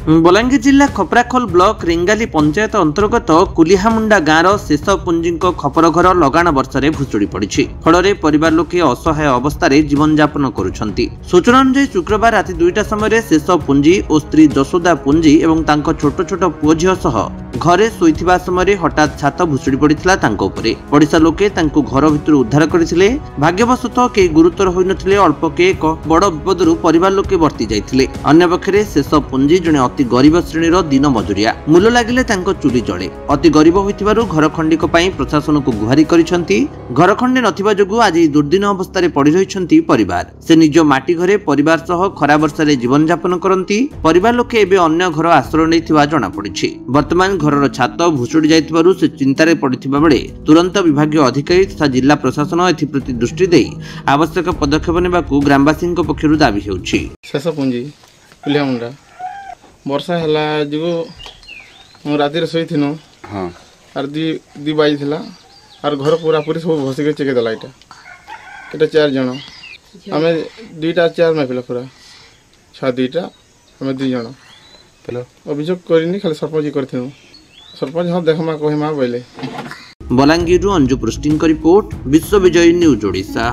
बलांगीर जिला खपराखोल ब्लॉक रेंगाली पंचायत अंतर्गत कुलिहामुंडा गाँव शेष पुंजी खपर घर लगाण वर्षे भुशुड़ी पड़ी फल परिवार लोके असहाय अवस्था जीवन यापन करुछंती। सूचना अनुसार शुक्रवार राति 2टा समय शेष पुंजी और स्त्री जसोदा पुंजी एवं तांको छोट छोट पुओ झियो सह घरे शोइथिबा समय हठात छात भुशुड़ी पड़िथिला तांको उपरे। पड़िशा लोके तांको घर भितर उद्धार करथिले। भाग्यवशतः केही गुरुतर होई नथिले। अल्प के एक बड़ विपदरू परिवार लोके वर्ती जाइथिले। अन्य पक्षरे शेष पुंजी जने अति गरीब श्रेणीर दिन मजुरिया। मूल लागिले तांको चुली जळे। अति गरीब होइथिबारु घर खंडिक पई प्रशासन को गुहारी करिसंती। घर खंडे नथिबा जोगु आज दुर्दिन अवस्था पड़ी रहिसंती परिवार। से निज माटी घरे परिवार सह खरा वर्षारे जीवन यापन करंती। परिवार लोके एबे अन्य घर आश्रय नैथिबा जणा पड़िछि। वर्तमान घरर छात भुशुड़ी जाइथिबारु से चिंतारे पड़िथिबा बेले तुरंत विभागीय अधिकारी तथा जिला प्रशासन एथिप्रति दृष्टि देई आवश्यक पदक्षेप नेबाकू ग्रामवासी पक्षरु दाबी हेउछि। शेष पुंजी कुलिहामुंडा वर्षा हला जो राति शोथन आर दी बाई थिला आर घर पूरा पूरी सब भसिक चेक देला। इटा 4 जन आम 2टा चेयर में पूरा छा 2टा आम 2 जन अभियोग करनी खाली सरपंच कर सरपंच हाँ देखमा कहमा बोले। बलांगीर अंजु पृष्टि रिपोर्ट विश्व विजय न्यूज ओडिशा।